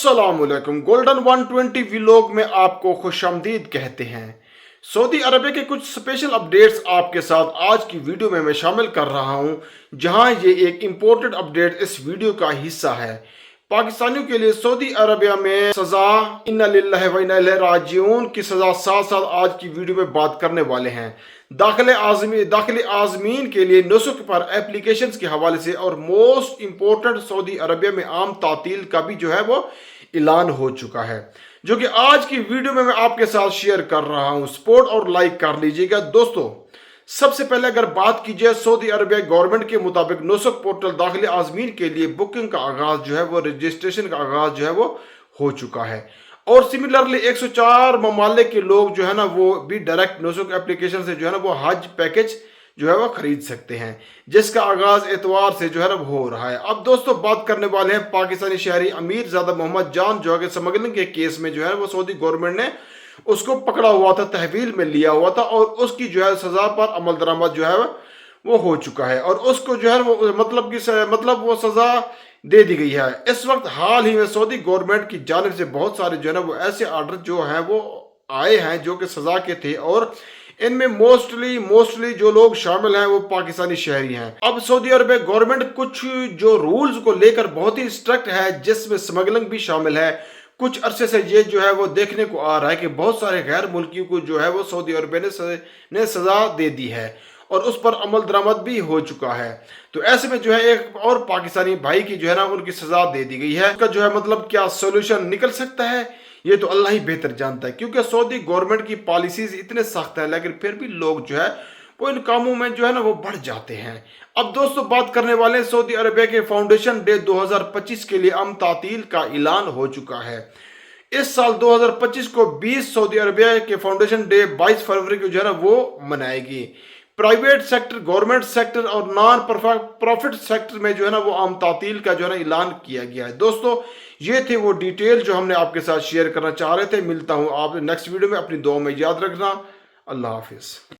अस्सलाम वालेकुम। Golden 120 vlog में आपको खुशामदीद कहते हैं। सऊदी अरबिया के कुछ स्पेशल अपडेट्स आपके साथ आज की वीडियो में मैं शामिल कर रहा हूं, जहां ये एक इम्पोर्टेंट अपडेट इस वीडियो का हिस्सा है। पाकिस्तानियों के लिए सऊदी अरबिया में सजा इन्ना लिल्लाहि व इन्ना इलैहि राजिऊन की सजा साथ साथ आज की वीडियो में बात करने वाले हैं। दाखिले आज़मीन के लिए नुस्ख पर एप्लीकेशंस के हवाले से और मोस्ट इम्पोर्टेंट सऊदी अरबिया में आम तातील का भी जो है वो ऐलान हो चुका है, जो कि आज की वीडियो में मैं आपके साथ शेयर कर रहा हूं। सपोर्ट और लाइक कर लीजिएगा दोस्तों। सबसे पहले अगर बात की जाए, सऊदी अरबिया गवर्नमेंट के मुताबिक नुस्ख पोर्टल दाखिले आज़मीन के लिए बुकिंग का आगाज जो है वो, रजिस्ट्रेशन का आगाज जो है वो हो चुका है। और सिमिलरली 104 ममालिक के लोग जो है ना वो भी डायरेक्ट नुस्ख एप्लीकेशन से जो है ना वो हज पैकेज जो है वो खरीद सकते हैं, जिसका आगाज एतवार से जो है ना हो रहा है। अब दोस्तों बात करने वाले हैं पाकिस्तानी शहरी अमीर ज़ादा मोहम्मद जान, जो है स्मगलिंग के केस में जो है वो सऊदी गवर्नमेंट ने उसको पकड़ा हुआ था, तहवील में लिया हुआ था और उसकी जो है सजा पर अमल दरामद जो है वो हो चुका है और उसको जो है वो मतलब वो सजा दे दी गई है। इस वक्त हाल ही में सऊदी गवर्नमेंट की जानिब से बहुत सारे जो है ना वो ऐसे आर्डर जो हैं वो आए हैं जो कि सजा के थे और इनमें मोस्टली जो लोग शामिल हैं वो पाकिस्तानी शहरी हैं। अब सऊदी अरबिया गवर्नमेंट कुछ जो रूल्स को लेकर बहुत ही स्ट्रिक्ट है, जिसमें स्मगलिंग भी शामिल है। कुछ अरसे से ये जो है वो देखने को आ रहा है कि बहुत सारे गैर मुल्कियों को जो है वो सऊदी अरबिया ने सजा दे दी है और उस पर अमल दरामद भी हो चुका है। तो ऐसे में जो है एक और पाकिस्तानी भाई की जो है ना उनकी सजा दे दी गई है। उसका जो है मतलब क्या सोल्यूशन निकल सकता है, ये तो अल्लाह ही बेहतर जानता है, क्योंकि सऊदी गवर्नमेंट की पॉलिसीज इतने सख्त है, लेकिन फिर भी लोग जो है वो इन कामों में जो है ना वो बढ़ जाते हैं। अब दोस्तों बात करने वाले हैं सऊदी अरबिया के फाउंडेशन डे 2025 के लिए अम तातील का ऐलान हो चुका है। इस साल 2025 को 20 सऊदी अरबिया के फाउंडेशन डे 22 फरवरी को जो है ना वो मनाएगी। प्राइवेट सेक्टर, गवर्नमेंट सेक्टर और नॉन प्रॉफिट सेक्टर में जो है ना वो आम तातील का जो है ना ऐलान किया गया है। दोस्तों ये थे वो डिटेल जो हमने आपके साथ शेयर करना चाह रहे थे। मिलता हूं आप नेक्स्ट वीडियो में, अपनी दुआ में याद रखना। अल्लाह हाफिज।